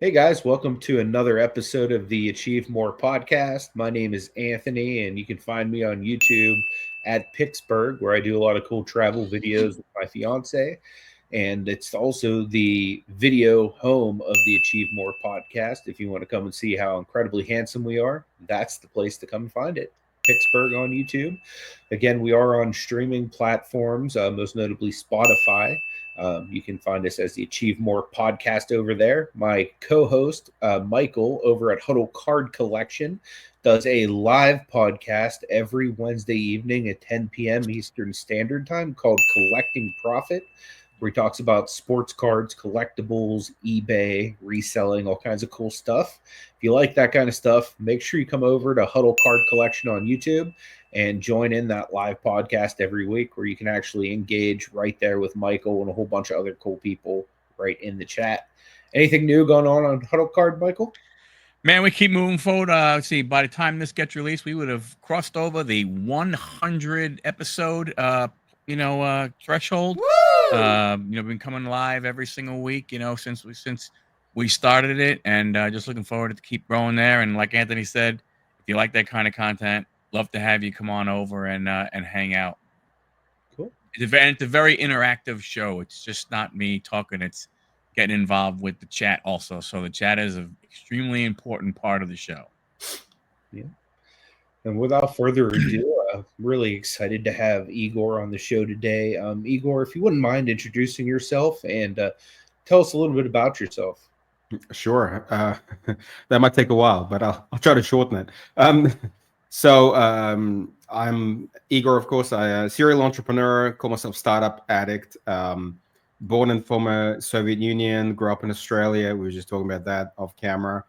Hey guys, welcome to another episode of the Achieve More podcast. My name is Anthony, and you can find me on YouTube at Picksburgh, where I do a lot of cool travel videos with my fiance. And it's also the video home of the Achieve More podcast. If you want to come and see how incredibly handsome we are, that's the place to come and find it. Picksburgh on YouTube. Again, we are on streaming platforms, most notably Spotify. You can find us as the Achieve More podcast over there. My co host, Michael, over at Huddle Card Collection, does a live podcast every Wednesday evening at 10 p.m. Eastern Standard Time called Collecting Profit, where he talks about sports cards, collectibles, eBay, reselling, all kinds of cool stuff. If you like that kind of stuff, make sure you come over to Huddle Card Collection on YouTube and join in that live podcast every week where you can actually engage right there with Michael and a whole bunch of other cool people right in the chat. Anything new going on Huddle Card, Michael? Man, we keep moving forward. Let's see, by the time this gets released, we would have crossed over the 100 episode, threshold. Been coming live every single week, since we started it, and just looking forward to keep growing there. And like Anthony said, if you like that kind of content, love to have you come on over and hang out. Cool. It's a very interactive show. It's just not me talking. It's getting involved with the chat also. So the chat is an extremely important part of the show. Yeah. And without further ado, I'm really excited to have Igor on the show today. Igor, if you wouldn't mind introducing yourself and tell us a little bit about yourself. Sure. That might take a while, but I'll try to shorten it. I'm Igor, of course. I'm a serial entrepreneur, call myself startup addict. Born in former Soviet Union, grew up in Australia. We were just talking about that off camera.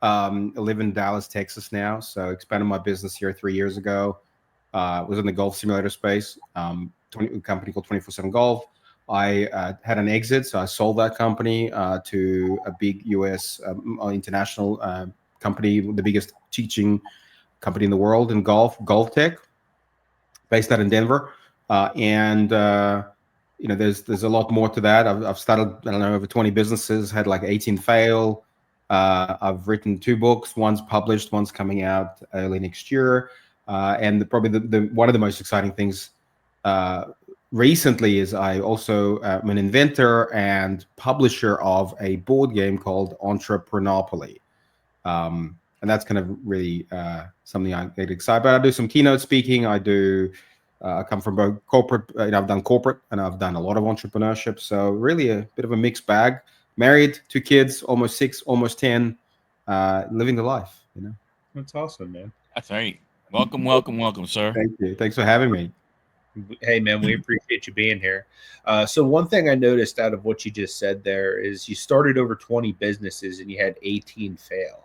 I live in Dallas, Texas now. So expanded my business here 3 years ago. Was in the golf simulator space, a company called 24/7 Golf. I had an exit, so I sold that company to a big U.S. International company, the biggest teaching company in the world in golf, GolfTrak, based out in Denver. There's a lot more to that. I've started, I don't know, over 20 businesses, had like 18 fail. I've written 2 books. One's published, one's coming out early next year. Probably the one of the most exciting things recently is I also am an inventor and publisher of a board game called Entrepreneurial. And that's kind of really something I get excited about. I do some keynote speaking. I come from both corporate, I've done corporate and I've done a lot of entrepreneurship. So really a bit of a mixed bag. Married, 2 kids, almost 6, almost 10, living the life, That's awesome, man. That's right. Welcome, sir. Thank you. Thanks for having me. Hey, man, we appreciate you being here. So one thing I noticed out of what you just said there is you started over 20 businesses and you had 18 fail.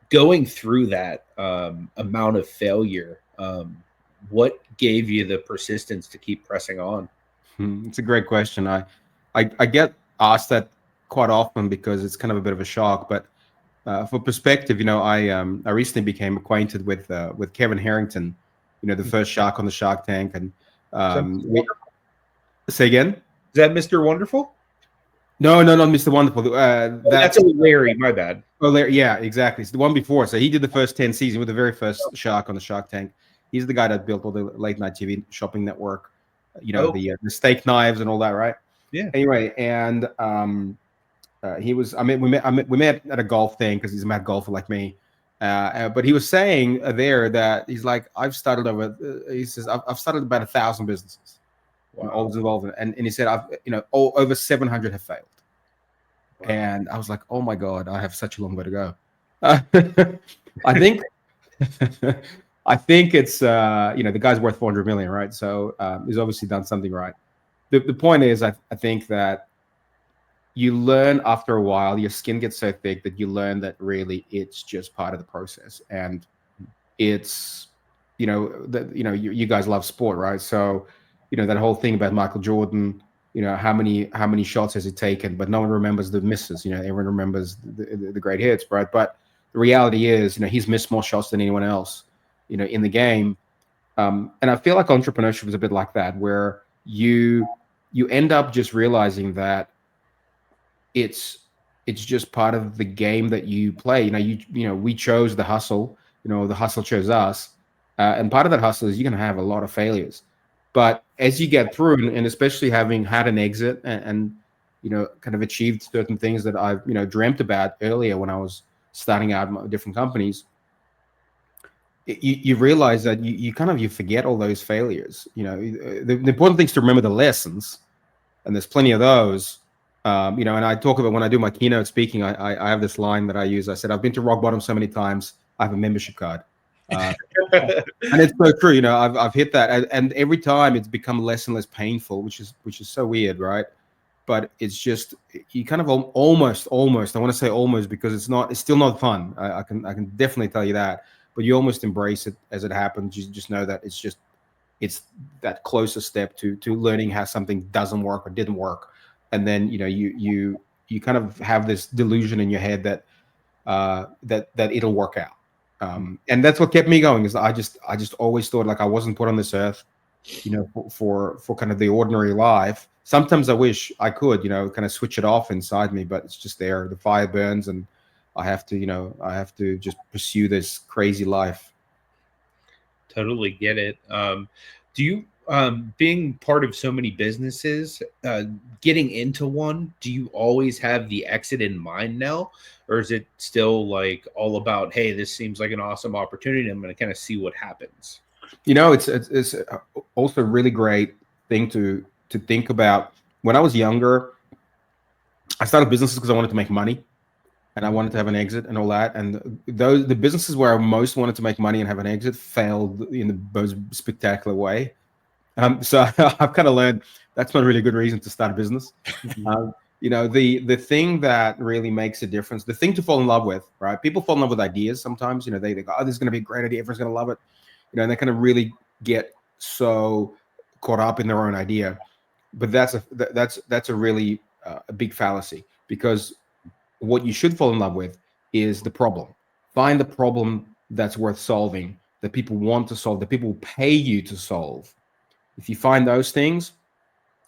Going through that amount of failure, what gave you the persistence to keep pressing on? It's a great question. I get asked that quite often because it's kind of a bit of a shock. But for perspective, I recently became acquainted with Kevin Harrington, the first shark on the Shark Tank. And say again? Is that Mr. Wonderful? No, not Mr. Wonderful. That's Larry. My bad. Oh, Larry. Yeah, exactly. It's the one before. So he did the first 10 seasons with the very first shark on the Shark Tank. He's the guy that built all the late night TV shopping network. The steak knives and all that, right? Yeah. Anyway, and he was. I mean, we met at a golf thing because he's a mad golfer like me. But he was saying there that he's like, I've started over. He says I've started about 1,000 businesses. Wow. All was involved in, and he said over 700 have failed. Wow. And I was like, oh my god, I have such a long way to go. I think it's the guy's worth 400 million, right? So he's obviously done something right. The point is, I think that you learn after a while, your skin gets so thick that you learn that really it's just part of the process. And it's, you guys love sport, right? So, that whole thing about Michael Jordan, how many shots has he taken, but no one remembers the misses. Everyone remembers the great hits, right? But the reality is, he's missed more shots than anyone else, in the game. And I feel like entrepreneurship is a bit like that, where you end up just realizing that it's it's just part of the game that you play. We chose the hustle. The hustle chose us, and part of that hustle is you're going to have a lot of failures. But as you get through, and especially having had an exit and kind of achieved certain things that I've dreamt about earlier when I was starting out in different companies, you realize that you forget all those failures. The important thing is to remember the lessons, and there's plenty of those. And I talk about when I do my keynote speaking, I have this line that I use. I said, I've been to rock bottom so many times, I have a membership card. And it's so true. I've hit that, and every time it's become less and less painful, which is so weird, right? But it's just you kind of almost. I want to say almost because it's still not fun. I can definitely tell you that. But you almost embrace it as it happens. You just know that it's that closer step to learning how something doesn't work or didn't work, and then you kind of have this delusion in your head that that it'll work out. And that's what kept me going. Is I just always thought like I wasn't put on this earth, for kind of the ordinary life. Sometimes I wish I could, kind of switch it off inside me, but it's just there. The fire burns, and I have to just pursue this crazy life. Totally get it. Do you, being part of so many businesses, getting into one, do you always have the exit in mind now? Or is it still like all about, hey, this seems like an awesome opportunity, I'm going to kind of see what happens? It's also a really great thing to think about. When I was younger, I started businesses because I wanted to make money, and I wanted to have an exit and all that. And the businesses where I most wanted to make money and have an exit failed in the most spectacular way. So I've kind of learned that's not really a good reason to start a business. The thing that really makes a difference, the thing to fall in love with, right? People fall in love with ideas sometimes. They go, oh, this is going to be a great idea, everyone's going to love it. And they kind of really get so caught up in their own idea. But that's a really a big fallacy, because what you should fall in love with is the problem. Find the problem that's worth solving, that people want to solve, that people pay you to solve. If you find those things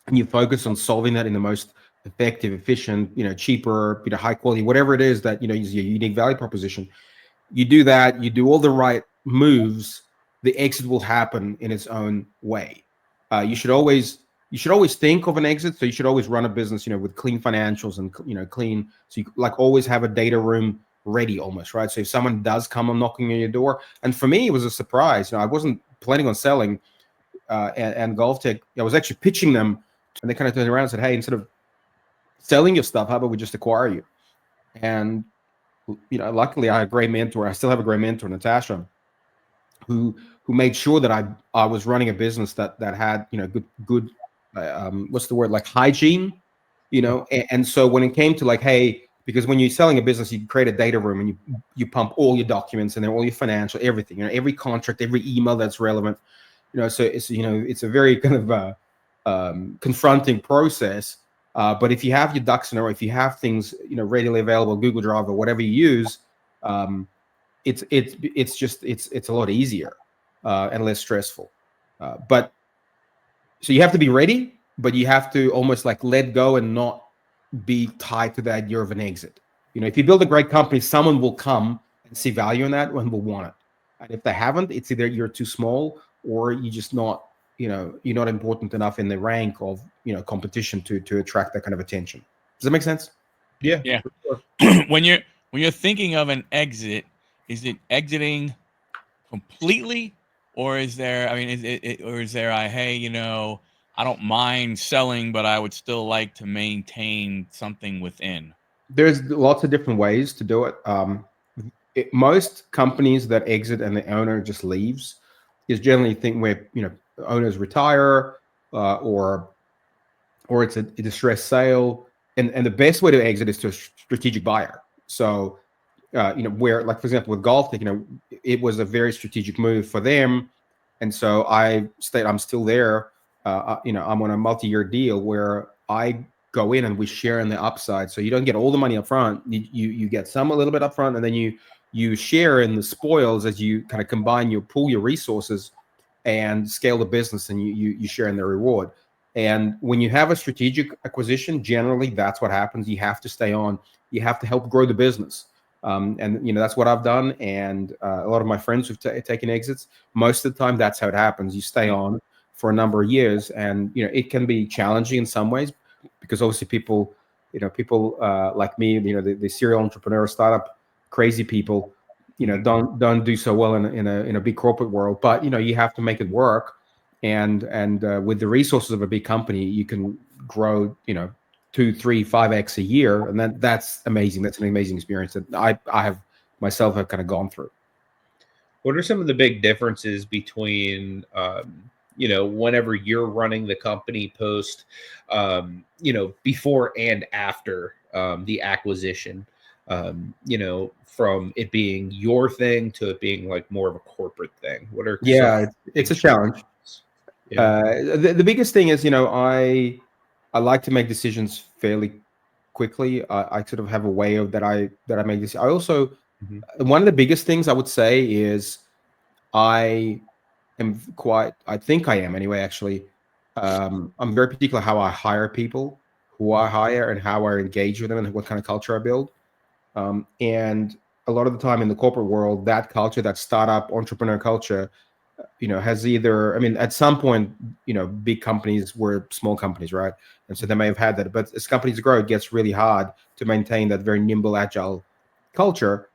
and you focus on solving that in the most effective, efficient, cheaper, high quality, whatever it is that is your unique value proposition, you do that, you do all the right moves, the exit will happen in its own way. You should always think of an exit. So you should always run a business, with clean financials and clean. So you like always have a data room ready, almost, right? So if someone does come and knocking on your door, and for me it was a surprise. I wasn't planning on selling, and GolfTrak, I was actually pitching them, and they kind of turned around and said, "Hey, instead of selling your stuff, how about we just acquire you?" And luckily I had a great mentor. I still have a great mentor, Natasha, who made sure that I was running a business that had good what's the word, like hygiene, and so when it came to like, hey, because when you're selling a business, you create a data room and you pump all your documents and all your financial, everything, every contract, every email that's relevant, so it's a very kind of confronting process. But if you have your ducks in a row, if you have things readily available, Google Drive or whatever you use, it's a lot easier and less stressful. But so you have to be ready, but you have to almost like let go and not be tied to the idea of an exit. If you build a great company, someone will come and see value in that and will want it. And if they haven't, it's either you're too small or you're just not, you're not important enough in the rank of competition to attract that kind of attention. Does that make sense? Yeah. Sure. when you're thinking of an exit, is it exiting completely, or is there? I mean, is there a, hey, I don't mind selling, but I would still like to maintain something within? There's lots of different ways to do it. Most companies that exit and the owner just leaves is generally a thing where owners retire, or it's a distressed sale, and the best way to exit is to a strategic buyer. So where, like, for example, with GolfTrak, it was a very strategic move for them, and so I'm still there. I'm on a multi-year deal where I go in and we share in the upside. So you don't get all the money up front. You get some a little bit up front, and then you share in the spoils as you kind of pool your resources and scale the business, and you share in the reward. And when you have a strategic acquisition, generally that's what happens. You have to stay on. You have to help grow the business. And that's what I've done. And a lot of my friends who've taken exits, most of the time that's how it happens. You stay on for a number of years, and it can be challenging in some ways, because obviously people like me, the serial entrepreneur, startup crazy people, don't do so well in a big corporate world. But you have to make it work, and with the resources of a big company, you can grow 2, 3, 5x a year, and that's amazing. That's an amazing experience that I have myself have kind of gone through. What are some of the big differences between whenever you're running the company post before and after the acquisition, from it being your thing to it being like more of a corporate thing? What are It's a challenge. The biggest thing is, I like to make decisions fairly quickly. I sort of have a way of that I make this. I also, one of the biggest things I would say is I think I am anyway, actually. I'm very particular how I hire people, who I hire, and how I engage with them, and what kind of culture I build. And a lot of the time in the corporate world, that culture, that startup entrepreneur culture, has either, at some point, big companies were small companies, right? And so they may have had that. But as companies grow, it gets really hard to maintain that very nimble, agile culture,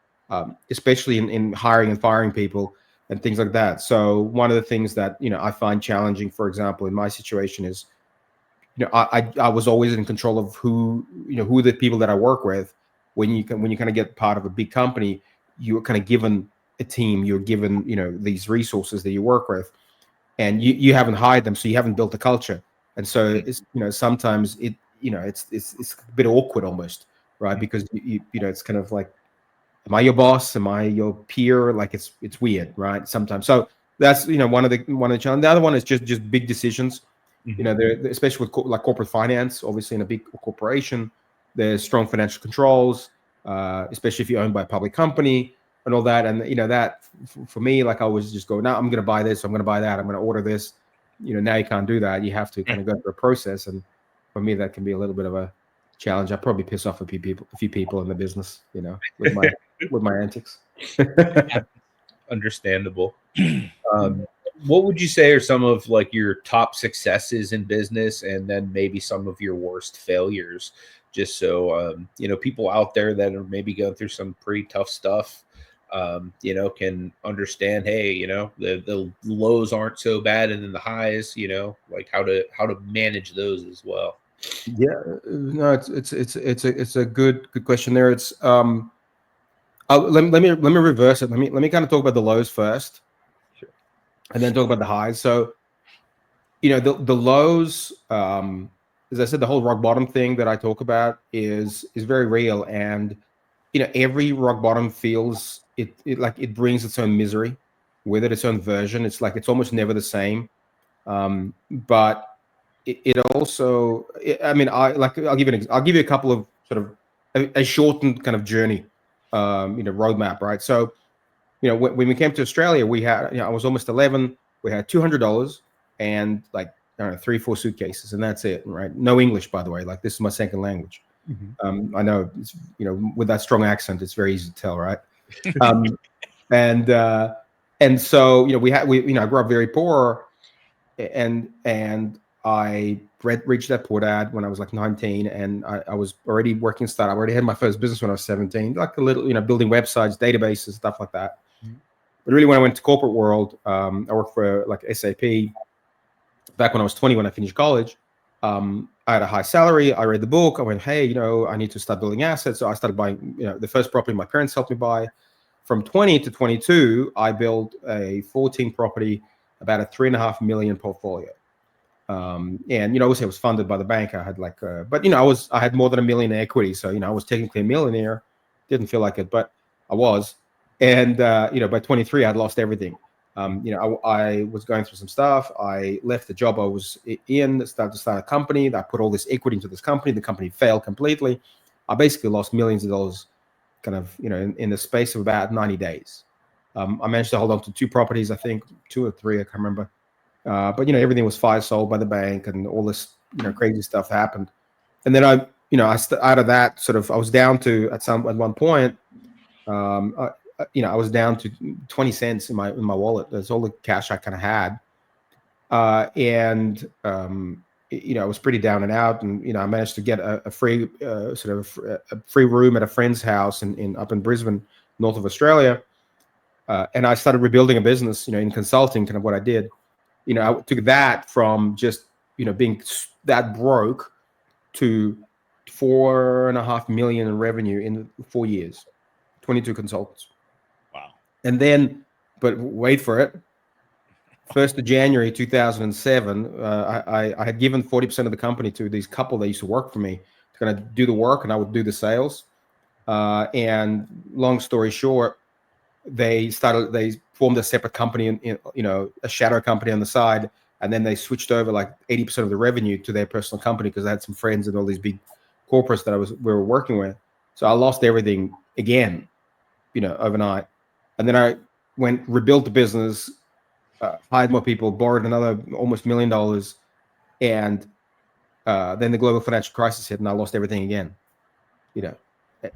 especially in hiring and firing people and things like that. So one of the things that, I find challenging, for example, in my situation is, I was always in control of who the people that I work with. When you kind of get part of a big company, you're kind of given a team, you're given these resources that you work with, and you haven't hired them, so you haven't built a culture. And so it's sometimes it's a bit awkward almost, right? Because it's kind of like, am I your boss? Am I your peer? Like it's weird, right? Sometimes. So that's one of the challenges. The other one is just big decisions. Especially with like corporate finance, obviously in a big corporation, there's strong financial controls, especially if you're owned by a public company and all that. And that for me, like I always just go, no, I'm going to buy this, I'm going to buy that, I'm going to order this. Now you can't do that. You have to kind of go through a process, and for me, that can be a little bit of a challenge. I probably piss off a few people in the business, with my antics. Understandable. What would you say are some of like your top successes in business, and then maybe some of your worst failures, just so people out there that are maybe going through some pretty tough stuff can understand, hey, the lows aren't so bad, and then the highs, like how to manage those as well. Yeah, no, it's a good question there. It's let me reverse it. Let me kind of talk about the lows first, and then talk about the highs. So, the lows, as I said, the whole rock bottom thing that I talk about is very real, and every rock bottom feels it like it brings its own misery with it, its own version. It's like it's almost never the same. But it also, I'll give you a couple of sort of a shortened kind of journey, roadmap, right? So, when we came to Australia, we had, I was almost 11. We had $200 and like, I don't know, 3, 4 suitcases, and that's it, right? No English, by the way. Like, this is my second language. I know, it's, with that strong accent, it's very easy to tell, right? And so, I grew up very poor, and I reached that poor dad when I was like 19, and I was already working startup. I already had my first business when I was 17, like a little, building websites, databases, stuff like that. But really, when I went to corporate world, I worked for like SAP back when I was 20, when I finished college. I had a high salary. I read the book. I went, hey, I need to start building assets. So I started buying, the first property my parents helped me buy. From 20 to 22, I built a 14 property, about a $3.5 million portfolio. And obviously I was funded by the bank. I had like, but I had more than $1 million in equity, so I was technically a millionaire. Didn't feel like it, but I was. And by 23, I'd lost everything. I was going through some stuff. I left the job I was in, started to start a company. I put all this equity into this company. The company failed completely. I basically lost millions of dollars, kind of, in the space of about 90 days. I managed to hold on to 2 properties, I think 2 or 3, I can't remember. But everything was fire sold by the bank, and all this crazy stuff happened. And then out of that I was down to at one point, I was down to 20 cents in my wallet. That's all the cash I kind of had, and I was pretty down and out, and I managed to get a free a free room at a friend's house up in Brisbane, north of Australia, and I started rebuilding a business, in consulting, kind of what I did. I took that from just being that broke to 4.5 million in revenue in 4 years, 22 consultants. Wow. And then, but wait for it. 1st of January 2007, I had given 40% of the company to these couple that used to work for me to kind of do the work, and I would do the sales. And long story short, they formed a separate company, a shadow company on the side, and then they switched over like 80% of the revenue to their personal company because I had some friends and all these big corporates that we were working with. So I lost everything again, overnight. And then I rebuilt the business, hired more people, borrowed another almost $1 million, and then the global financial crisis hit, and I lost everything again.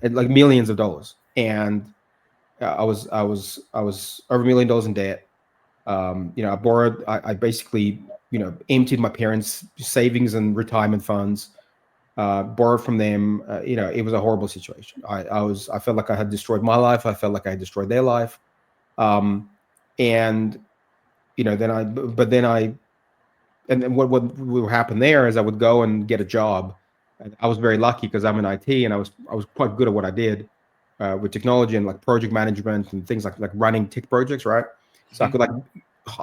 Like millions of dollars, and I was over $1 million in debt. I borrowed. I basically emptied my parents' savings and retirement funds, borrowed from them. It was a horrible situation. I felt like I had destroyed my life. I felt like I had destroyed their life, and then what would happen there is I would go and get a job. And I was very lucky because I'm in IT, and I was quite good at what I did with technology and like project management and things like running tech projects, right? So I could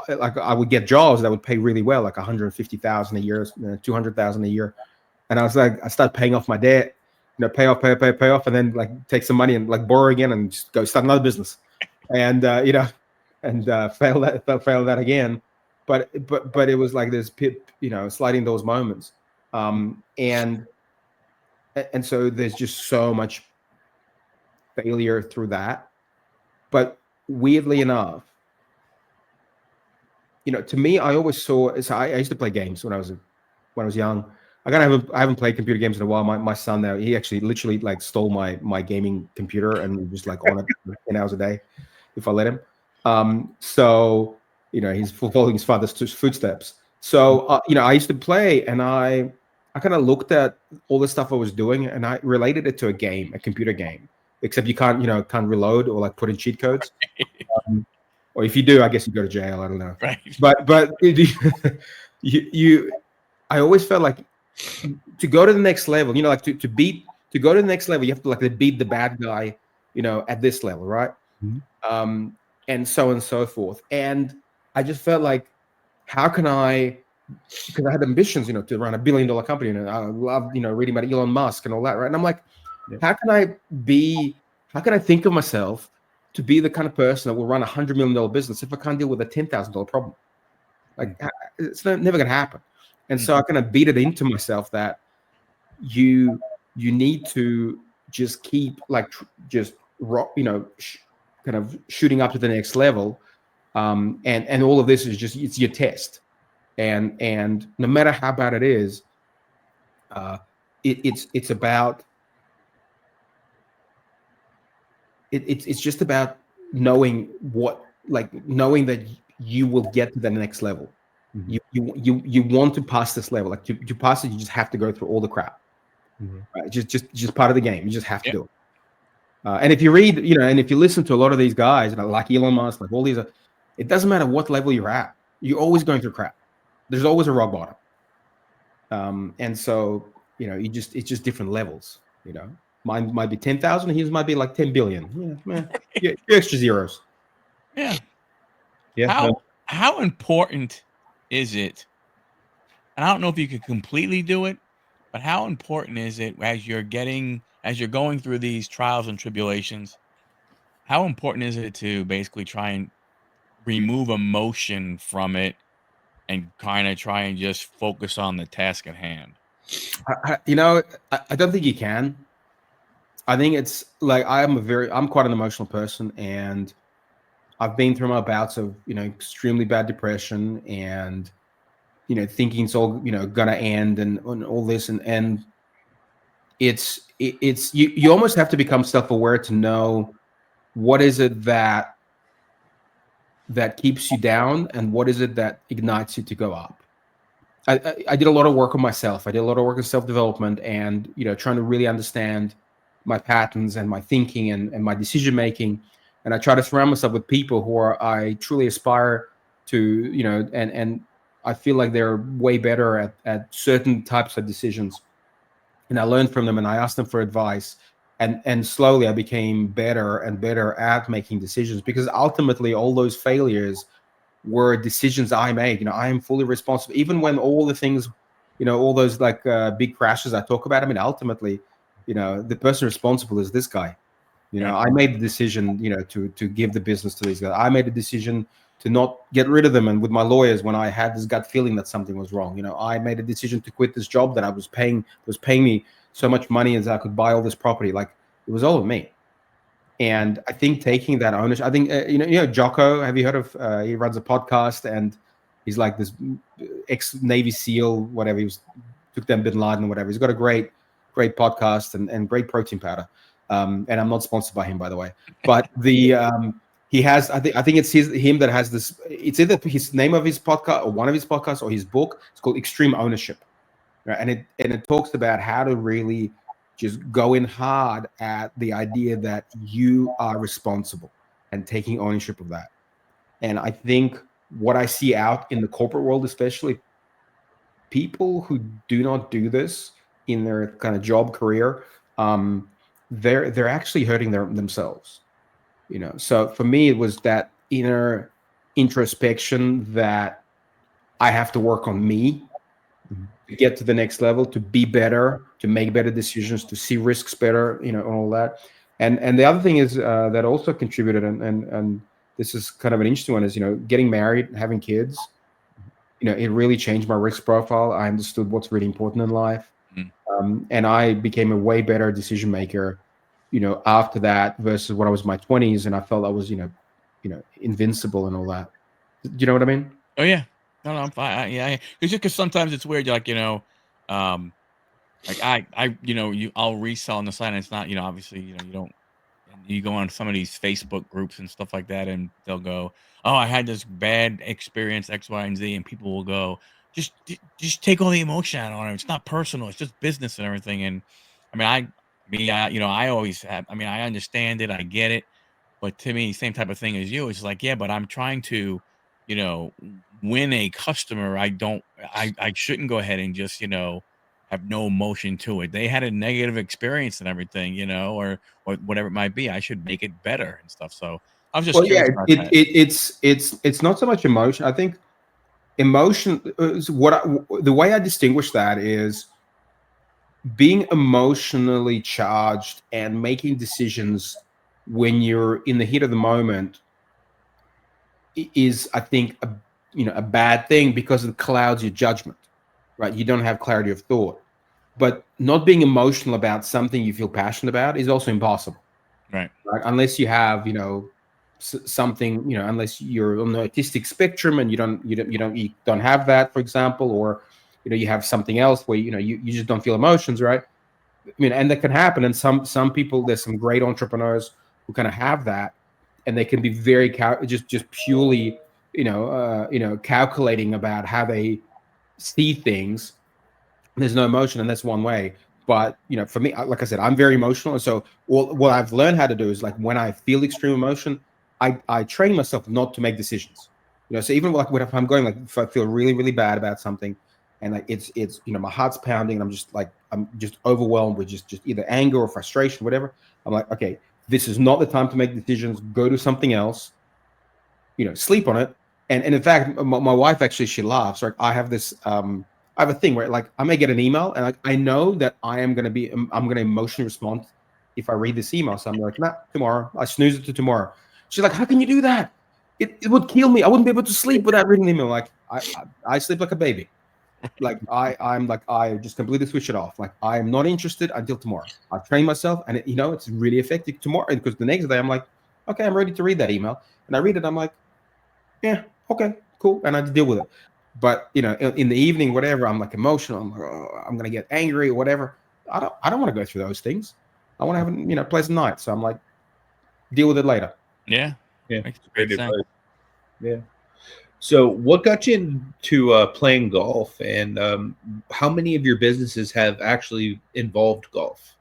I would get jobs that would pay really well, like 150,000 a year, 200,000 a year, and I started paying off my debt, pay off, and then like take some money and like borrow again and just go start another business, and fail that again. But it was like this sliding those moments, and so there's just so much failure through that. But weirdly enough, to me, I always saw. So I used to play games when I was young. I haven't played computer games in a while. My son now, he actually literally like stole my gaming computer and just like on it 10 hours a day if I let him. So he's following his father's footsteps. So I used to play, and I kind of looked at all the stuff I was doing, and I related it to a computer game, except you can't reload or like put in cheat codes. Or if you do, I guess you go to jail. I don't know. Right. But I always felt like to go to the next level, like to go to the next level, you have to like beat the bad guy, at this level, right? Mm-hmm. And so on and so forth. And I just felt like, how can I? Because I had ambitions, to run $1 billion company, and I love, reading about Elon Musk and all that, right? And I'm like, how can I think of myself to be the kind of person that will run $100 million business if I can't deal with a $10,000 problem? Like, it's never going to happen. And so I kind of beat it into myself that you need to just keep like just rock, kind of shooting up to the next level. And all of this is just, it's your test. And no matter how bad it is, it's about, it's just about knowing knowing that you will get to the next level. Mm-hmm. You want to pass this level. Like to pass it, you just have to go through all the crap. Mm-hmm. Right? Just part of the game. You just have to do it. And if you read, and if you listen to a lot of these guys, like Elon Musk, like all these, it doesn't matter what level you're at. You're always going through crap. There's always a rock bottom. And so, it's just different levels, Mine might be 10,000. His might be like 10 billion. Yeah, extra zeros. Yeah. Yeah. How important is it? And I don't know if you could completely do it, but how important is it as you're going through these trials and tribulations? How important is it to basically try and remove emotion from it and kind of try and just focus on the task at hand? I don't think you can. I think it's like I'm quite an emotional person, and I've been through my bouts of, extremely bad depression and, thinking it's all, gonna end and all this. And it's you almost have to become self-aware to know what is it that keeps you down and what is it that ignites you to go up. I did a lot of work on myself. I did a lot of work on self-development and, trying to really understand my patterns and my thinking and my decision making. And I try to surround myself with people who I truly aspire to, and I feel like they're way better at certain types of decisions. And I learned from them and I asked them for advice. And slowly I became better and better at making decisions, because ultimately all those failures were decisions I made. I am fully responsible, even when all the things, all those like big crashes I talk about. I mean, ultimately, the person responsible is this guy. I made the decision, to give the business to these guys. I made a decision to not get rid of them. And with my lawyers, when I had this gut feeling that something was wrong, I made a decision to quit this job that was paying me so much money as I could buy all this property. Like, it was all of me. And I think taking that ownership, I think, Jocko, have you heard of, he runs a podcast and he's like this ex-Navy SEAL, whatever. Took them Bin Laden or whatever. He's got a great podcast and great protein powder. And I'm not sponsored by him, by the way, but he has, I think it's him that has this, it's either his name of his podcast or one of his podcasts or his book. It's called Extreme Ownership. Right? And it talks about how to really just go in hard at the idea that you are responsible and taking ownership of that. And I think what I see out in the corporate world, especially, people who do not do this in their kind of job career, they're actually hurting themselves. So for me, it was that inner introspection that I have to work on me to get to the next level, to be better, to make better decisions, to see risks better, all that. And the other thing is that also contributed, and this is kind of an interesting one, is getting married, having kids. It really changed my risk profile. I understood what's really important in life, and I became a way better decision maker, after that versus when I was in my 20s, and I felt I was, invincible and all that. Do you know what I mean? Oh yeah. No, I'm fine. Yeah. It's just because sometimes it's weird. Like, like I'll resell on the side and it's not, obviously, you don't, and you go on some of these Facebook groups and stuff like that and they'll go, oh, I had this bad experience, X, Y, and Z. And people will go, just take all the emotion out on it. It's not personal. It's just business and everything. And I mean, I always have, I understand it. I get it. But to me, same type of thing as you. It's like, yeah, but I'm trying to, you know, win a customer. I shouldn't go ahead and just, have no emotion to it. They had a negative experience and everything, or whatever it might be. I should make it better and stuff. So I was just Well, yeah, curious about that. it's not so much emotion. I think emotion is the way I distinguish that is being emotionally charged and making decisions when you're in the heat of the moment is, I think, a bad thing, because it clouds your judgment, right? You don't have clarity of thought. But not being emotional about something you feel passionate about is also impossible, Right. right? Unless you have, something, unless you're on the autistic spectrum and you don't have that, for example, or you have something else where you just don't feel emotions, right? I mean, and that can happen. And some people, there's some great entrepreneurs who kind of have that, and they can be very just purely, calculating about how they see things. There's no emotion, and that's one way. But for me, like I said, I'm very emotional, and so what I've learned how to do is, like, when I feel extreme emotion, I train myself not to make decisions. So even like if I'm going, like, if I feel really really bad about something, and like it's my heart's pounding, and I'm just overwhelmed with just either anger or frustration, whatever. I'm like, okay, this is not the time to make decisions. Go do something else. Sleep on it. And in fact, my wife, actually, she laughs. Like, I have this I have a thing where, like, I may get an email and I know that I'm going to emotionally respond if I read this email. So I'm like, nah, tomorrow. I snooze it to tomorrow. She's like, how can you do that? It would kill me. I wouldn't be able to sleep without reading the email. Like, I sleep like a baby. Like, I just completely switch it off. Like, I am not interested until tomorrow. I've trained myself, and it's really effective tomorrow, because the next day I'm like, okay, I'm ready to read that email. And I read it. I'm like, yeah, okay, cool. And I deal with it. But, in the evening, whatever, I'm like emotional. I'm like, oh, I'm going to get angry or whatever. I don't want to go through those things. I want to have a, pleasant night. So I'm like, deal with it later. Yeah. Yeah. Makes great sense. Yeah. So, what got you into playing golf, and how many of your businesses have actually involved golf?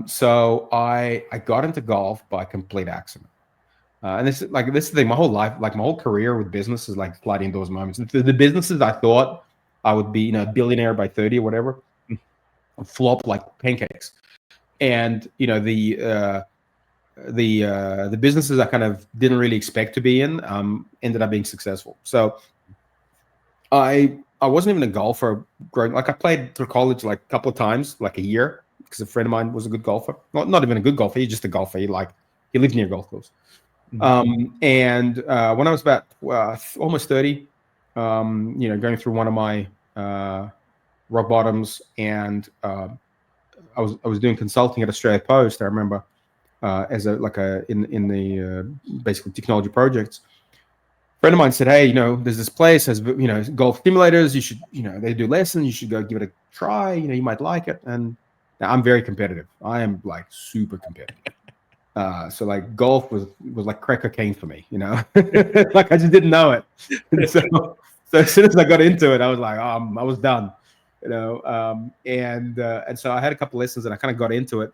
So I got into golf by complete accident. And this is the thing, my whole life, like my whole career with business is like sliding those moments. The businesses I thought I would be, a billionaire by 30 or whatever, flop like pancakes. And, the businesses I kind of didn't really expect to be in ended up being successful. So I wasn't even a golfer growing. Like I played through college like a couple of times, like a year, because a friend of mine was a good golfer. Not even a good golfer. He's just a golfer. He lived near golf course. And when I was about almost 30, going through one of my rock bottoms, and I was doing consulting at Australia Post. I remember as in the basically technology projects. A friend of mine said, "Hey, there's this place has golf simulators. You should, they do lessons. You should go give it a try. You might like it." And I'm very competitive. I am like super competitive. So like golf was like crack cocaine for me, like I just didn't know it. And so as soon as I got into it, I was like, I was done, and so I had a couple lessons and I kind of got into it,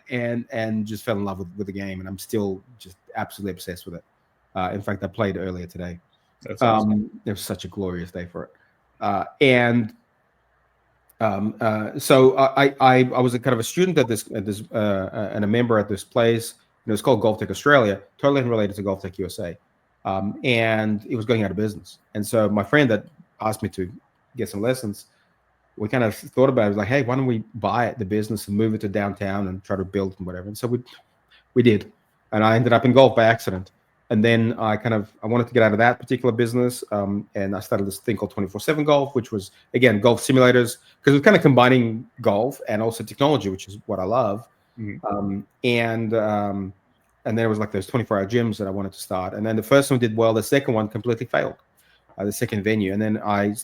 and just fell in love with the game, and I'm still just absolutely obsessed with it. In fact, I played earlier today. That's awesome. It was such a glorious day for it, so I was a kind of a student at this and a member at this place. It was called GolfTrak Australia, totally unrelated to GolfTrak USA, and it was going out of business. And so my friend that asked me to get some lessons, we kind of thought about it. It was like, hey, why don't we buy the business and move it to downtown and try to build and whatever. And so we did, and I ended up in golf by accident. And then I wanted to get out of that particular business, and I started this thing called 24/7 Golf, which was, again, golf simulators, because it was kind of combining golf and also technology, which is what I love. And then it was like those 24-hour gyms that I wanted to start. And then the first one did well. The second one completely failed, the second venue. And then I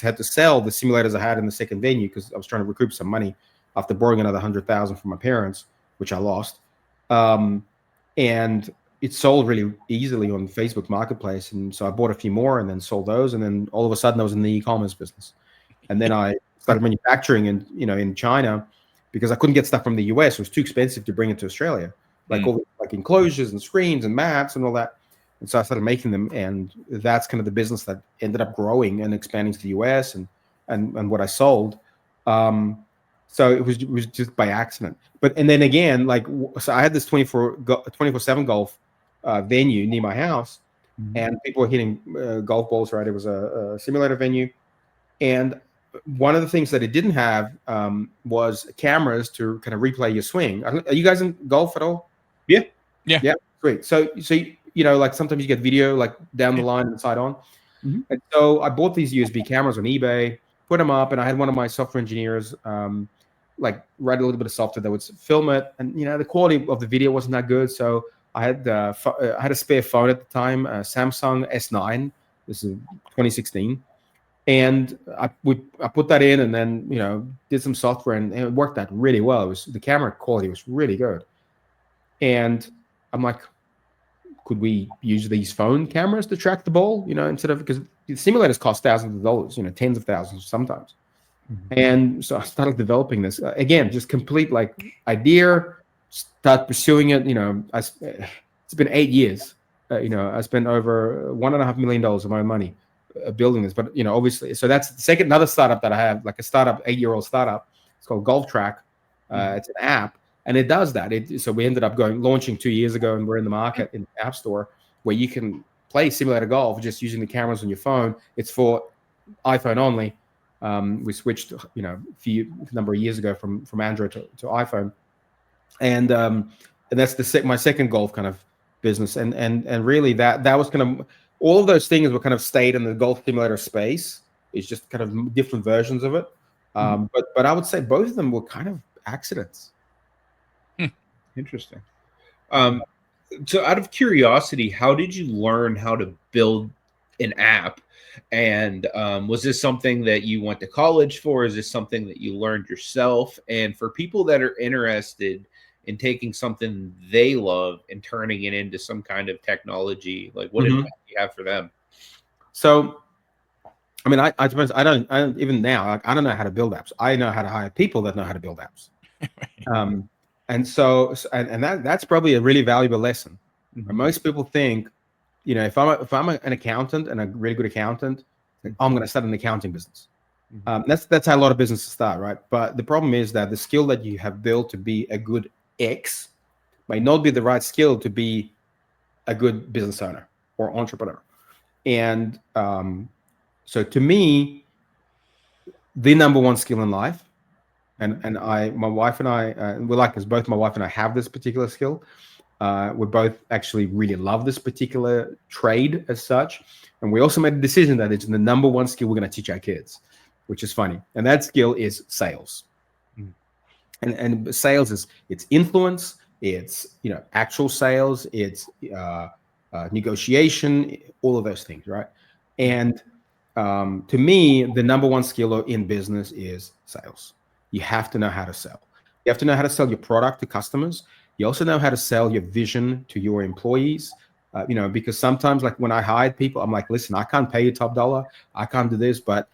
had to sell the simulators I had in the second venue because I was trying to recoup some money after borrowing another $100,000 from my parents, which I lost. And it sold really easily on Facebook Marketplace. And so I bought a few more and then sold those. And then all of a sudden I was in the e-commerce business. And then I started manufacturing in China because I couldn't get stuff from the US. It was too expensive to bring it to Australia, all like enclosures and screens and mats and all that. And so I started making them. And that's kind of the business that ended up growing and expanding to the US and what I sold. So it was just by accident. And then again, so I had this 24/7 golf venue near my house, and people were hitting golf balls, right? It was a simulator venue. And one of the things that it didn't have was cameras to kind of replay your swing. Are you guys in golf at all? Yeah. Great. So like sometimes you get video like down the line and side on. And so I bought these USB cameras on eBay, put them up, and I had one of my software engineers write a little bit of software that would film it. And the quality of the video wasn't that good, so I had a spare phone at the time, Samsung S9. This is 2016, and I put that in, and then did some software, and it worked out really well. The camera quality was really good, and I'm like, could we use these phone cameras to track the ball? Instead of, because the simulators cost thousands of dollars, tens of thousands sometimes. And so I started developing this again, just complete idea, start pursuing it. It's been 8 years. I spent over $1.5 million of my own money building this. But obviously, so that's another startup that I have, like a startup, 8-year-old startup. It's called GolfTrak. It's an app, and it does that. So we ended up launching 2 years ago, and we're in the market in the App Store where you can play simulator golf just using the cameras on your phone. It's for iPhone only. We switched, a number of years ago from Android to iPhone, and that's my second golf kind of business, and really that was kind of, all of those things were kind of stayed in the golf simulator space. It's just kind of different versions of it, but I would say both of them were kind of accidents. Interesting. So out of curiosity, how did you learn how to build an app? And was this something that you went to college for? Is this something that you learned yourself? And for people that are interested in taking something they love and turning it into some kind of technology, like what advice do you have for them? So, I mean, I suppose I don't even now, like, I don't know how to build apps. I know how to hire people that know how to build apps. And so, and that's probably a really valuable lesson. Most people think, you know, if I'm an accountant and a really good accountant, I'm going to start an accounting business. That's how a lot of businesses start, right? But the problem is that the skill that you have built to be a good X might not be the right skill to be a good business owner or entrepreneur. And so to me, the number one skill in life, and my wife and I, we're like this, both my wife and I have this particular skill. We both actually really love this particular trade as such. And we also made a decision that it's the number one skill we're going to teach our kids, which is funny. And that skill is sales. And sales is, it's influence, it's, you know, actual sales, it's negotiation, all of those things, right? And to me, the number one skill in business is sales. You have to know how to sell. You have to know how to sell your product to customers. You also know how to sell your vision to your employees. You know, because sometimes, like when I hired people, I'm like, listen, I can't pay you top dollar. I can't do this, but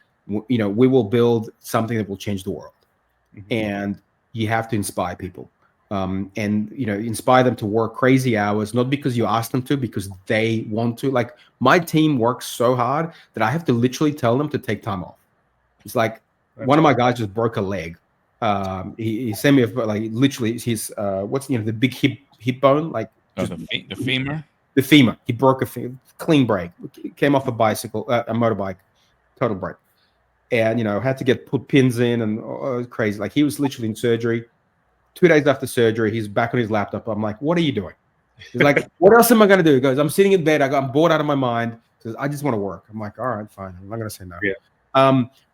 you know, we will build something that will change the world. And you have to inspire people, and you know, inspire them to work crazy hours, not because you ask them to, because they want to. Like my team works so hard that I have to literally tell them to take time off. It's like one of my guys just broke a leg. He sent me like literally his what's, you know, the big hip bone, like the femur. The femur. He broke a clean break. Came off a bicycle, a motorbike, total break. And, you know, had to get put pins in, and it was crazy. Like he was literally in surgery. 2 days after surgery, he's back on his laptop. I'm like, what are you doing? He's like, what else am I going to do? He goes, I'm sitting in bed. I'm bored out of my mind. He says, I just want to work. I'm like, all right, fine. I'm not going to say no. Yeah.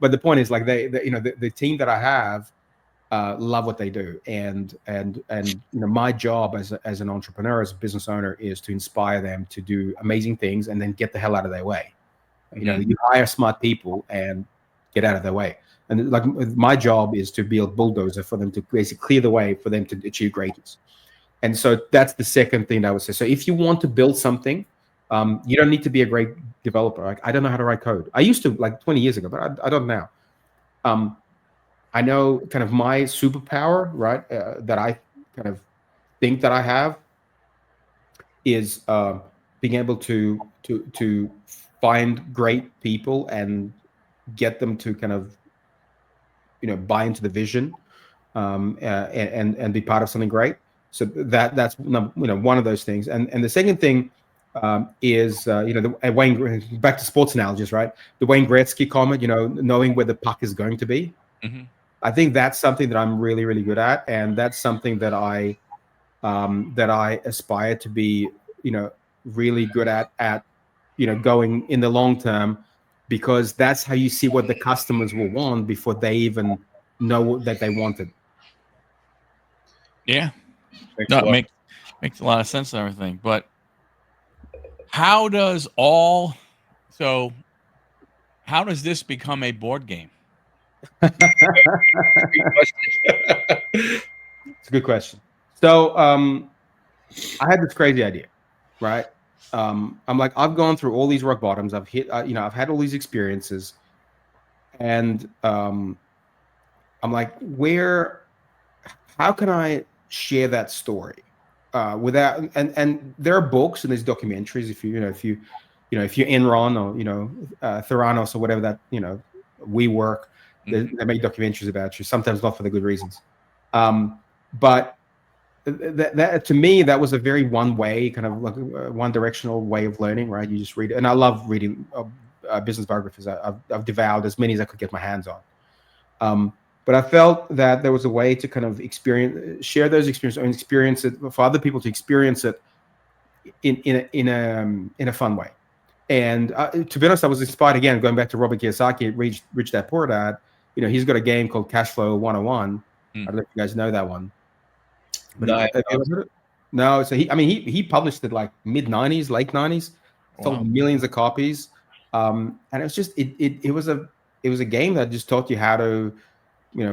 But the point is, like, they you know, the team that I have love what they do. And you know, my job as an entrepreneur, as a business owner, is to inspire them to do amazing things and then get the hell out of their way. You know, you hire smart people and get out of their way. And like my job is to be a bulldozer for them to basically clear the way for them to achieve greatness. And so that's the second thing I would say. So if you want to build something, you don't need to be a great developer. Like I don't know how to write code. I used to, like 20 years ago, but I don't now. I know kind of my superpower, right? That I kind of think that I have is being able to find great people and get them to kind of, you know, buy into the vision, and be part of something great. So that's, you know, one of those things. And the second thing is, you know, Wayne, back to sports analogies, right? The Wayne Gretzky comment, you know, knowing where the puck is going to be. I think that's something that I'm really, really good at, and that's something that I aspire to be, you know, really good at, you know, going in the long term, because that's how you see what the customers will want before they even know that they want it. Yeah, makes a lot of sense and everything. But how does this become a board game? It's a good question. So I had this crazy idea, right? I'm like, I've gone through all these rock bottoms. I've hit, you know, I've had all these experiences, and I'm like, how can I share that story without? And there are books and there's documentaries. If you're Enron or, you know, Theranos or whatever that, you know, WeWork, they make documentaries about you. Sometimes not for the good reasons, but that to me, that was a very one way, kind of like one directional way of learning, right? You just read it. And I love reading business biographies. I've devoured as many as I could get my hands on. But I felt that there was a way to kind of share those experiences, and experience it for other people to experience it in a fun way. And to be honest, I was inspired again, going back to Robert Kiyosaki, Rich Dad Poor Dad. You know, he's got a game called Cash Flow 101. I don't know if you guys know that one. But No, have you ever heard it? No, so he published it like mid '90s, late '90s, sold Wow. millions of copies, and it was just it was a game that just taught you how to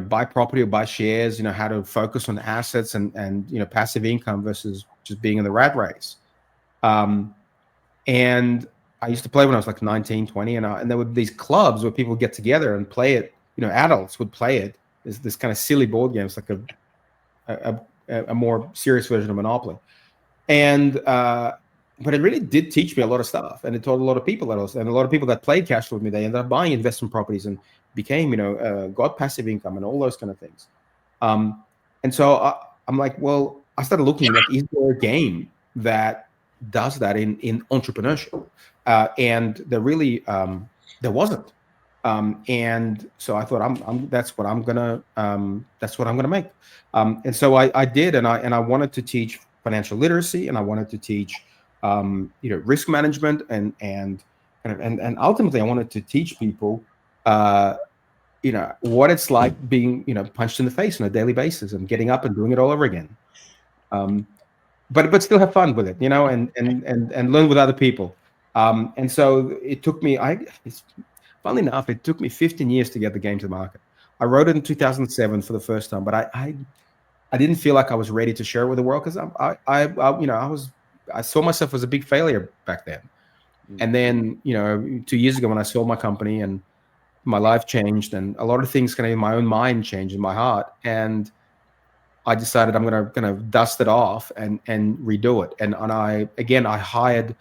buy property or buy shares, how to focus on assets and passive income versus just being in the rat race. And I used to play when I was like 19, 20, and there were these clubs where people would get together and play it. Adults would play it. This kind of silly board game. It's like a more serious version of Monopoly. And but it really did teach me a lot of stuff, and it taught a lot of people that and a lot of people that played cash flow with me. They ended up buying investment properties and became, got passive income and all those kind of things. And so I'm like, well, I started looking like, is there a game that does that in entrepreneurship? And there really there wasn't. And so I thought, that's what I'm gonna make. And so I did, and I wanted to teach financial literacy, and I wanted to teach risk management, and ultimately I wanted to teach people what it's like being punched in the face on a daily basis and getting up and doing it all over again. But still have fun with it, and learn with other people. And so it took me, funnily enough, it took me 15 years to get the game to the market. I wrote it in 2007 for the first time, but I didn't feel like I was ready to share it with the world, because I saw myself as a big failure back then. And then 2 years ago, when I sold my company and my life changed, and a lot of things kind of in my own mind changed, in my heart, and I decided I'm gonna dust it off and redo it. And I hired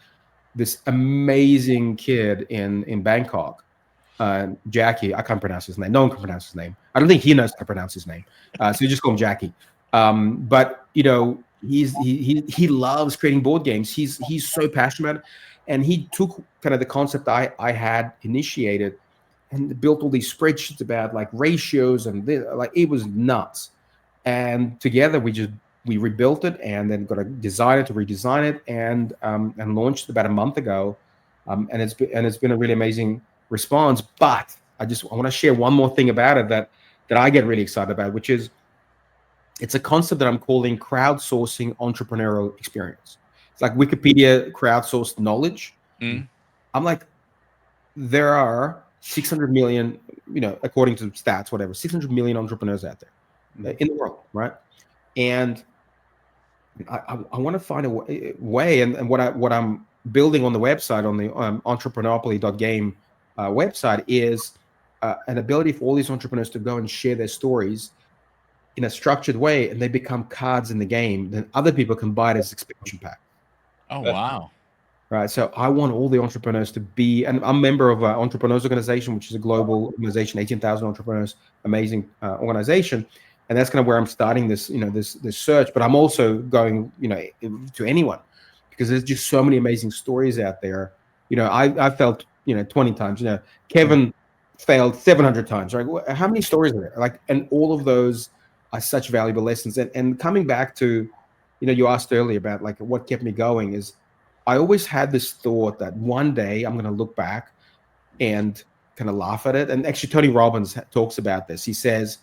this amazing kid in Bangkok, Jackie. I can't pronounce his name. No one can pronounce his name. I don't think he knows how to pronounce his name. So you just call him Jackie. But he loves creating board games. He's so passionate about it. And he took kind of the concept I had initiated and built all these spreadsheets about like ratios and like it was nuts. And together we rebuilt it, and then got a designer to redesign it, and launched about a month ago. And it's been a really amazing response. But I want to share one more thing about it that I get really excited about, which is it's a concept that I'm calling crowdsourcing entrepreneurial experience. It's like Wikipedia crowdsourced knowledge. Mm. I'm like, there are 600 million, according to stats, whatever, 600 million entrepreneurs out there in the world, right? And I want to find a way, and what I'm building on the website, on the entrepreneurally.game website, is an ability for all these entrepreneurs to go and share their stories in a structured way, and they become cards in the game. Then other people can buy it as expansion pack. Oh, wow. Right. So I want all the entrepreneurs to be, and I'm a member of an entrepreneurs organization, which is a global organization, 18,000 entrepreneurs, amazing organization. And that's kind of where I'm starting this, this search. But I'm also going, to anyone, because there's just so many amazing stories out there. I failed, 20 times. Kevin failed 700 times. Right? How many stories are there? Like, and all of those are such valuable lessons. And coming back to, you asked earlier about like what kept me going is, I always had this thought that one day I'm going to look back and kind of laugh at it. And actually, Tony Robbins talks about this. He says,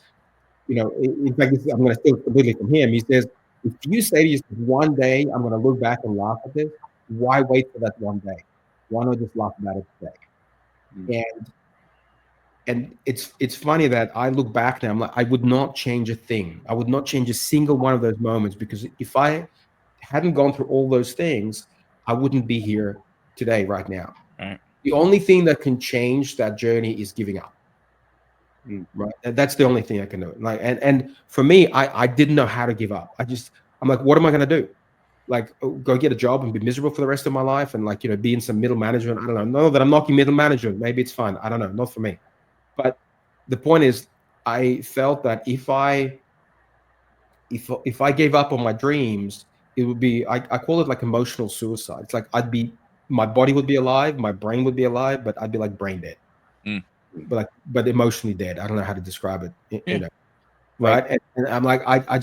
in fact, I'm going to steal completely from him. He says, if you say to yourself, one day I'm going to look back and laugh at this, why wait for that one day? Why not just laugh about it today? And it's funny that I look back now, I'm like, I would not change a thing. I would not change a single one of those moments, because if I hadn't gone through all those things, I wouldn't be here today, right now. Right. The only thing that can change that journey is giving up. Right. And that's the only thing I can do. Like, and for me, I didn't know how to give up. I'm like, what am I going to do? Like, go get a job and be miserable for the rest of my life, and like, be in some middle management. I don't know. No, that I'm knocking middle management. Maybe it's fine. I don't know. Not for me. But the point is, I felt that if I gave up on my dreams, it would be, I call it like emotional suicide. It's like my body would be alive, my brain would be alive, but I'd be like brain dead, but emotionally dead. I don't know how to describe it, right? And I'm like, I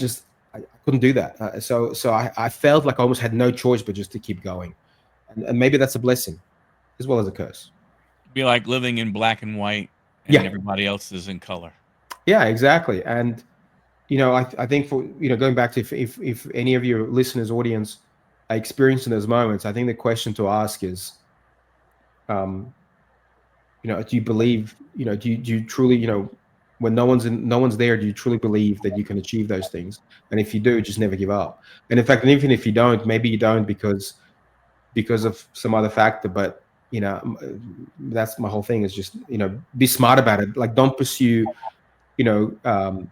couldn't do that. So I felt like I almost had no choice but just to keep going, and maybe that's a blessing as well as a curse. It'd be like living in black and white, and everybody else is in color. Yeah, exactly. And I think for going back to if any of your listeners, audience, are experiencing those moments, I think the question to ask is, do you believe, do you truly, when no one's there, do you truly believe that you can achieve those things? And if you do, just never give up. And in fact, and even if you don't, maybe you don't because of some other factor, but that's my whole thing is just, be smart about it. Like, don't pursue, you know, um,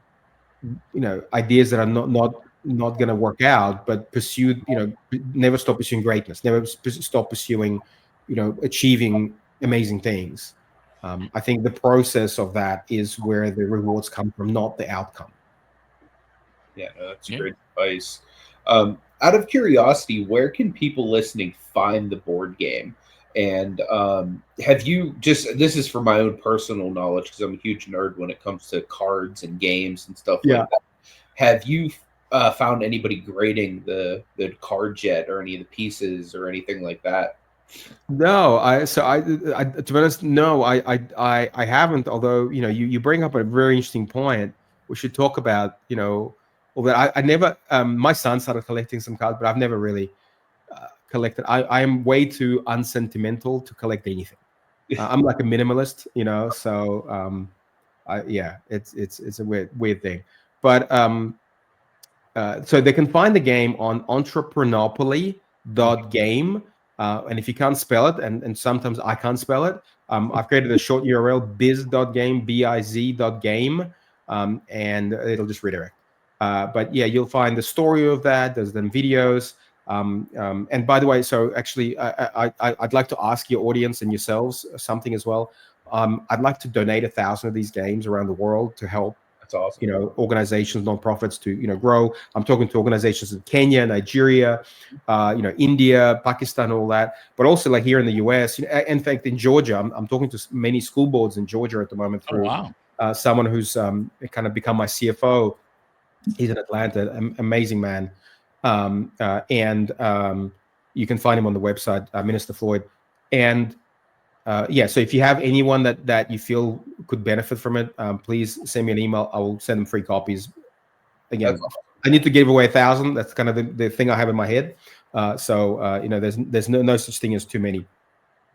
ideas that are not going to work out, but pursue, never stop pursuing greatness, never stop pursuing, achieving amazing things. I think the process of that is where the rewards come from, not the outcome. Yeah, no, that's Yeah. great advice. Out of curiosity, where can people listening find the board game? And have you just, this is for my own personal knowledge because I'm a huge nerd when it comes to cards and games and stuff Yeah. like that. Have you found anybody grading the cards yet, or any of the pieces or anything like that? No, to be honest, no, I haven't. Although, you bring up a very interesting point. We should talk about, all that. I never. My son started collecting some cards, but I've never really collected. I am way too unsentimental to collect anything. I'm like a minimalist, So, it's a weird thing. But so they can find the game on entrepreneurpoly.game. And if you can't spell it, and sometimes I can't spell it, I've created a short URL, biz.game, biz.game, and it'll just redirect. But yeah, you'll find the story of that. There's then videos. And by the way, so actually, I'd like to ask your audience and yourselves something as well. I'd like to donate 1,000 of these games around the world to help That's awesome. Organizations, nonprofits to grow. I'm talking to organizations in Kenya, Nigeria, India, Pakistan, all that, but also like here in the US. In fact, in Georgia, I'm talking to many school boards in Georgia at the moment Oh, through wow. someone who's kind of become my CFO. He's in Atlanta, amazing man, and you can find him on the website, Minister Floyd. And yeah, so if you have anyone that you feel could benefit from it, please send me an email. I will send them free copies. Again, That's awesome. I need to give away 1,000. That's kind of the thing I have in my head. There's no such thing as too many.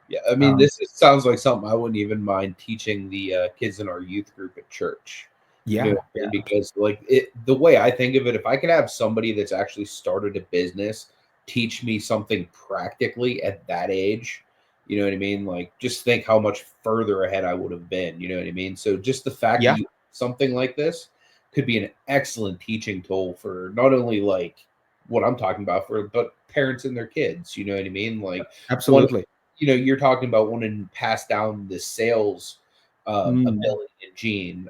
Yeah, I mean, sounds like something I wouldn't even mind teaching the kids in our youth group at church. Yeah, Because like the way I think of it, if I could have somebody that's actually started a business teach me something practically at that age, you know what I mean? Like, just think how much further ahead I would have been. You know what I mean? So just the fact yeah, that you something like this could be an excellent teaching tool for not only like what I'm talking about but parents and their kids. You know what I mean? Like, one, absolutely. you're talking about wanting to pass down the sales ability and gene.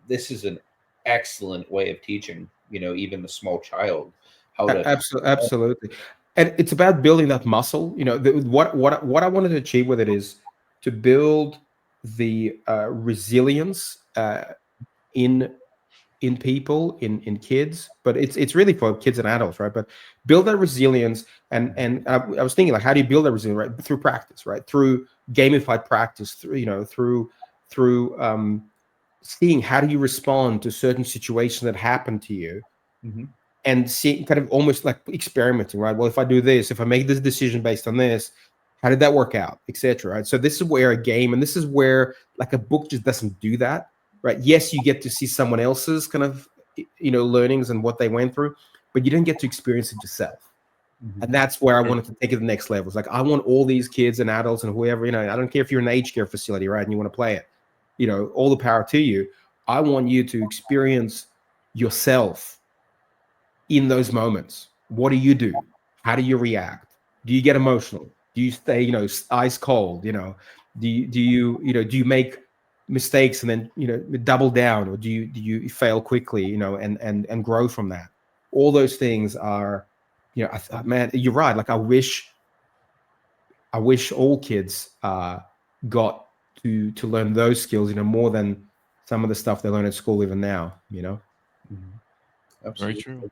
This is an excellent way of teaching, even a small child how to. Absolutely. And it's about building that muscle. What I wanted to achieve with it is to build the resilience in people, in kids, but it's really for kids and adults, right? But build that resilience, and I was thinking, like, how do you build that resilience? Right, through practice, right? Through gamified practice, through seeing how do you respond to certain situations that happen to you, Mhm. and see, kind of almost like experimenting, right? Well, if I do this, if I make this decision based on this, how did that work out, etc. Right? So this is where a game, and this is where like a book just doesn't do that, right? Yes, you get to see someone else's kind of learnings and what they went through, but you don't get to experience it yourself. Mhm. And that's where I wanted to take it to the next level. It's like, I want all these kids and adults and whoever, I don't care if you're in an aged care facility, right? And you want to play it, all the power to you. I want you to experience yourself in those moments. What do you do? How do you react? Do you get emotional? Do you stay, ice cold? Do you make mistakes and then double down, or do you fail quickly? And grow from that. All those things are, man, you're right. Like, I wish all kids got to learn those skills, more than some of the stuff they learn at school even now. Mhm. Very Absolutely. true.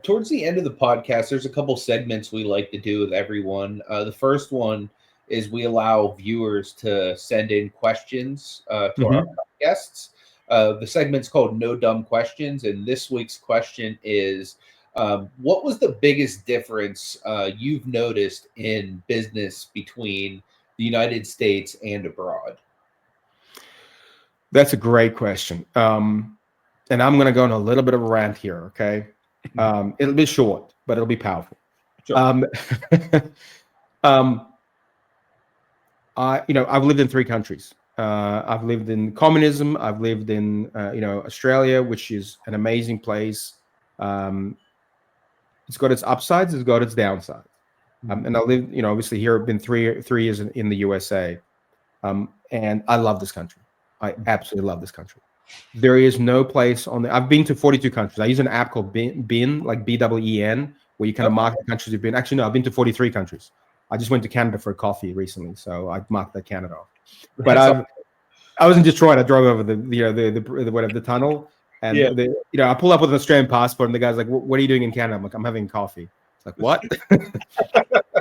Towards the end of the podcast, there's a couple segments we like to do with everyone. The first one is we allow viewers to send in questions to our Mhm. guests. The segment's called No Dumb Questions, and this week's question is, what was the biggest difference you've noticed in business between the United States and abroad? That's a great question. And I'm going to go on a little bit of a rant here, okay? It'll be short, but it'll be powerful. Sure. I've lived in 3 countries. I've lived in communism. I've lived in, Australia, which is an amazing place. It's got its upsides. It's got its downsides. And I lived, obviously here. I've been three years in the USA, and I love this country. I absolutely love this country. There is no place on the. I've been to 42 countries. I use an app called Bin, like BWEN, where you kind of mark the countries you've been. Actually, no, I've been to 43 countries. I just went to Canada for a coffee recently, so I marked that Canada off. But I was in Detroit. I drove over the tunnel, and I pull up with an Australian passport, and the guy's like, "What are you doing in Canada?" I'm like, "I'm having coffee." It's like, "What?" And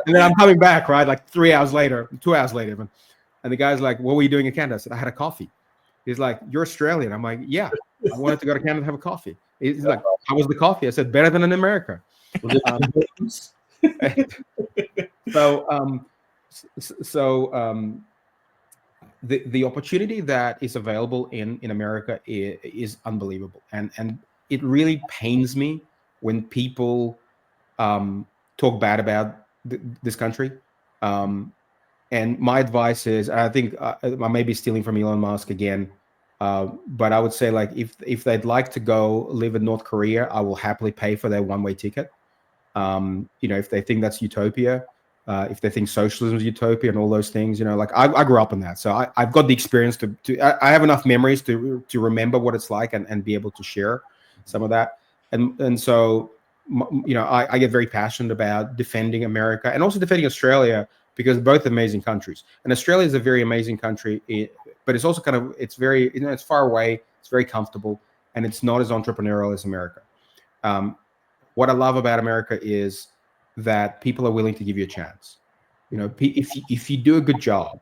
then I'm coming back, right? Like 2 hours later, even. And the guy's like, "What were you doing in Canada?" I said, "I had a coffee." He's like, "You're Australian." I'm like, "Yeah, I wanted to go to Canada to have a coffee." He's like, "How was the coffee?" I said, "Better than in America." The opportunity that is available in America is unbelievable, and it really pains me when people talk bad about this country. And my advice is, I think I may be stealing from Elon Musk again, but I would say, like, if they'd like to go live in North Korea, I will happily pay for their one-way ticket. If they think that's utopia, if they think socialism is utopia and all those things, like I grew up in that, so I've got the experience I have enough memories to remember what it's like and be able to share some of that. And so, I get very passionate about defending America and also defending Australia, because both amazing countries. And Australia is a very amazing country, but it's also it's very, it's far away, it's very comfortable, and it's not as entrepreneurial as America. What I love about America is that people are willing to give you a chance. If you do a good job,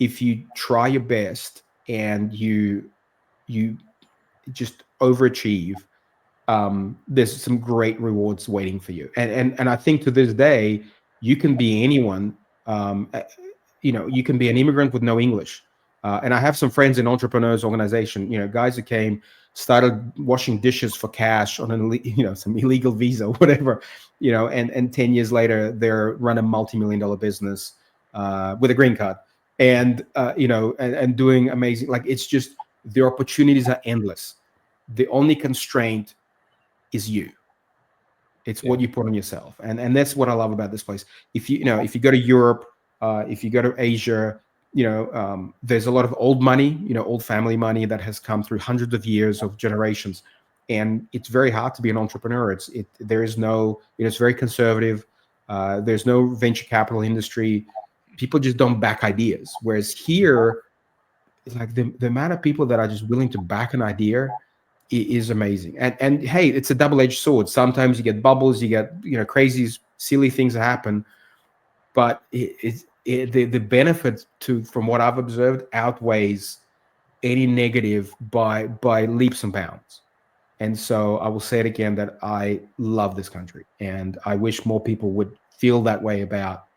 if you try your best, and you just overachieve, there's some great rewards waiting for you. And I think to this day, you can be anyone. You can be an immigrant with no English. And I have some friends in entrepreneurs organization, guys who started washing dishes for cash on some illegal visa or whatever, and 10 years later, they're running a multi-million-dollar business with a green card, and doing amazing. Like, it's just, the opportunities are endless. The only constraint is you. It's what you put on yourself, and that's what I love about this place. If you go to Europe, if you go to Asia, there's a lot of old money, old family money that has come through hundreds of years of generations, and it's very hard to be an entrepreneur. There is no, it's very conservative. There's no venture capital industry. People just don't back ideas. Whereas here, it's like the amount of people that are just willing to back an idea is amazing. And hey, it's a double-edged sword. Sometimes you get bubbles, you get crazy, silly things that happen, but the benefit from what I've observed outweighs any negative by leaps and bounds. And so I will say it again, that I love this country, and I wish more people would feel that way about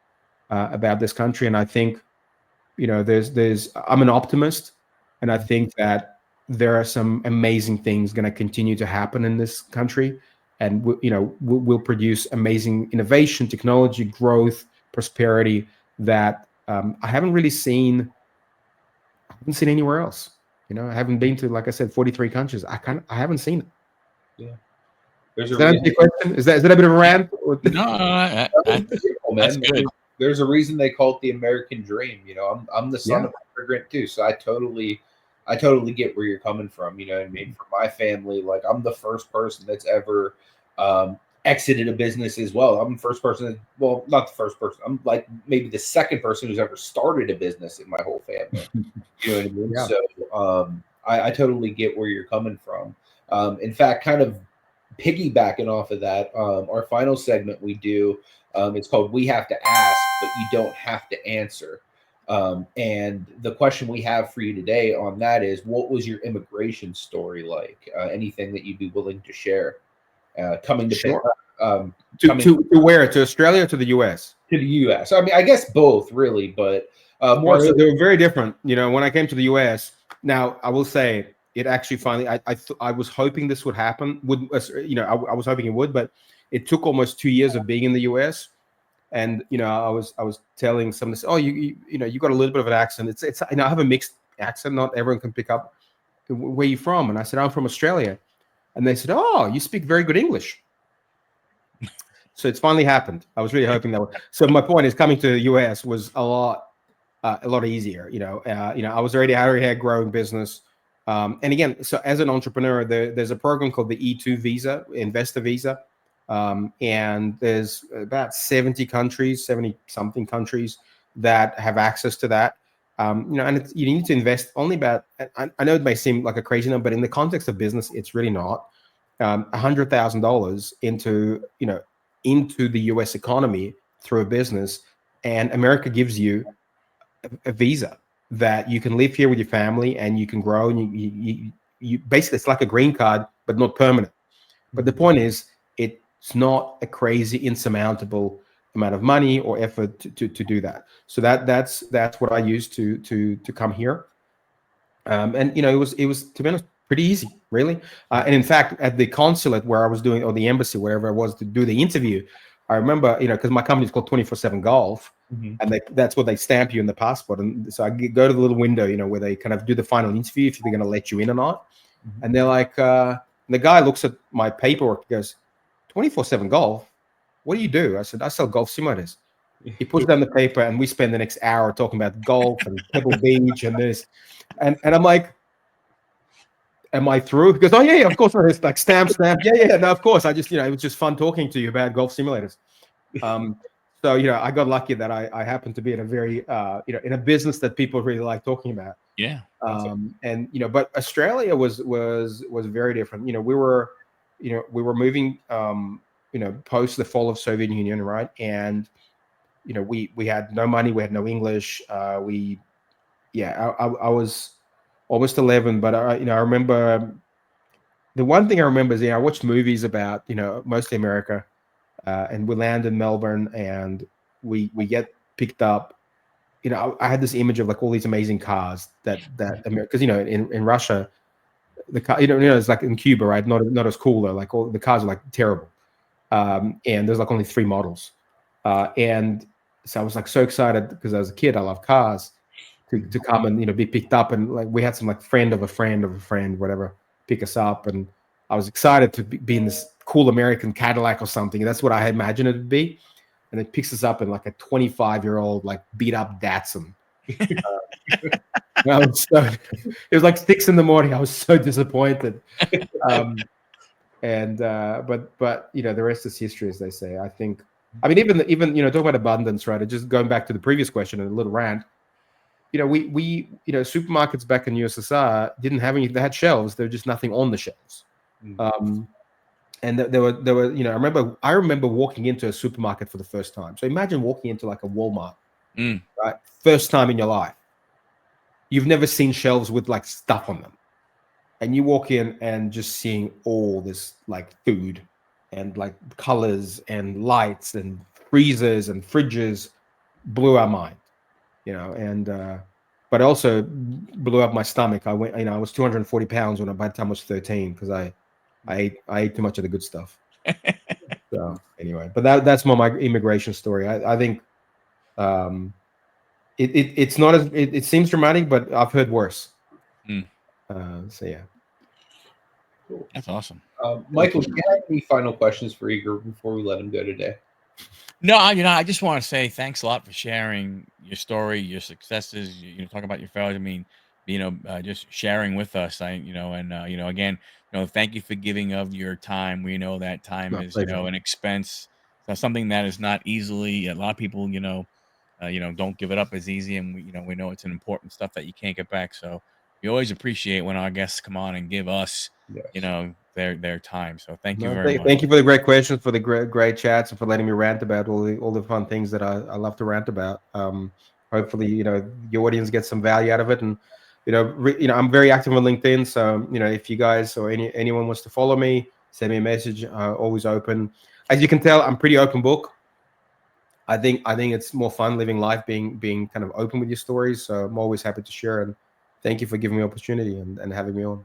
this country. And I think I'm an optimist, and I think that there are some amazing things going to continue to happen in this country, and we'll produce amazing innovation, technology, growth, prosperity that I haven't really seen. I haven't seen anywhere else. I haven't been to, like I said, 43 countries. I haven't seen it. Yeah. Is that a question? Is that a bit of a rant? No, that's good. There's a reason they call it the American dream. I'm the son of an immigrant too, so I totally get where you're coming from. You know what I mean? For my family, like, I'm the first person that's ever exited a business as well. I'm the first person. Well, not the first person. I'm like maybe the second person who's ever started a business in my whole family. You know what I mean? Yeah. So I totally get where you're coming from. In fact, kind of piggybacking off of that, our final segment we do, it's called "We Have to Ask, but You Don't Have to Answer." And the question we have for you today on that is, what was your immigration story like? Anything that you'd be willing to share? Coming to Sure. coming To where? To Australia or to the US? to the US? I mean, I guess both, really, but more Well, so. they were very different. You know, when I came to the US, now I will say it actually finally, I was hoping this would happen. You know, I was hoping it would, but it took almost 2 years of being in the US. And you know, I was telling someone, oh, you know, you got a little bit of an accent. It's you know, I have a mixed accent. Not everyone can pick up. Where are you from? And I said, I'm from Australia. And they said, oh, you speak very good English. So it's finally happened. I was really hoping that would. So my point is, coming to the US was a lot easier. You know, I already had growing business. And again, so as an entrepreneur, there's a program called the E2 visa, investor visa. And there's about 70 something countries that have access to that. You know, and you need to invest only about, I know it may seem like a crazy number, but in the context of business, it's really not. $100,000 into, you know, into the US economy through a business, and America gives you a visa that you can live here with your family and you can grow, and you basically, it's like a green card, but not permanent. But the point is, it's not a crazy insurmountable amount of money or effort to do that. So that's what I used to come here. And you know, it was to be honest pretty easy, really. And in fact, at the consulate where I was doing, or the embassy, wherever I was to do the interview, I remember, you know, because my company is called 24/7 Golf, and that's what they stamp you in the passport. And so I go to the little window, you know, where they kind of do the final interview if they're going to let you in or not. And they're like, the guy looks at my paperwork, he goes, 24/7 Golf? What do you do? I said, I sell golf simulators. He puts down the paper, and we spend the next hour talking about golf and Pebble Beach and this. And I'm like, am I through? He goes, oh yeah, of course. It's like stamp. Yeah. No, of course. I just, you know, it was just fun talking to you about golf simulators. So, you know, I got lucky that I happened to be in a very, you know, in a business that people really like talking about. Yeah. And, you know, but Australia was very different. You know, we were moving, you know, post the fall of Soviet Union. Right. And, you know, we had no money. We had no English. I was almost 11, but you know, I remember the one thing I remember is, you know, I watched movies about, you know, mostly America, and we land in Melbourne, and we get picked up. You know, I had this image of like all these amazing cars that because, you know, in Russia, the car, you know, it's like in Cuba, right? Not as cool though. Like all the cars are like terrible, and there's like only 3 models, and so I was like so excited because as a kid I love cars. To come and, you know, be picked up, and like we had some like friend of a friend of a friend, whatever, pick us up, and I was excited to be in this cool American Cadillac or something. That's what I had imagined it would be, and it picks us up in like a 25-year-old like beat up Datsun. It was like 6 a.m. I was so disappointed. But you know, the rest is history, as they say. I think, I mean, even you know, talking about abundance, right? Just going back to the previous question and a little rant. You know, we you know, supermarkets back in USSR didn't have any. They had shelves. There was just nothing on the shelves. And there were, you know, I remember walking into a supermarket for the first time. So imagine walking into like a Walmart, right? First time in your life. You've never seen shelves with like stuff on them, and you walk in and just seeing all this like food and like colors and lights and freezers and fridges blew our mind. You know, and but also blew up my stomach. I went, you know, I was 240 pounds by the time I was 13 because I ate too much of the good stuff. So anyway, but that's my immigration story. I think it's not as it seems dramatic, but I've heard worse. So yeah, That's awesome. Michael, do you have any final questions for Igor before we let him go today? No, you know, I just want to say thanks a lot for sharing your story, your successes. You know, talk about your failures. I mean, you know, just sharing with us. You know, and you know, again, you know, thank you for giving of your time. We know that time is, you know, an expense. So something that is not easily. A lot of people, you know, don't give it up as easy, and we know it's an important stuff that you can't get back. So we always appreciate when our guests come on and give us, you know, their time. So thank you very much. Thank you for the great questions, for the great chats, and for letting me rant about all the fun things that I love to rant about. hopefully, your audience gets some value out of it. And, I'm very active on LinkedIn. So, if you guys or anyone wants to follow me, send me a message. Always open. As you can tell, I'm pretty open book. I think it's more fun living life being kind of open with your stories. So I'm always happy to share. And thank you for giving me the opportunity and having me on.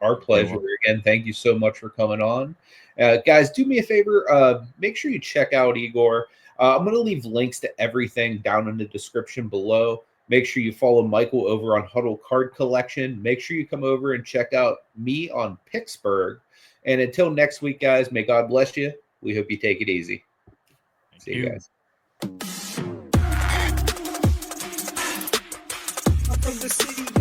Our pleasure. Again, thank you so much for coming on. Guys, do me a favor. Make sure you check out Igor. I'm going to leave links to everything down in the description below. Make sure you follow Michael over on Huddle Card Collection. Make sure you come over and check out me on Picksburgh. And until next week, guys, may God bless you. We hope you take it easy. See you guys. From the city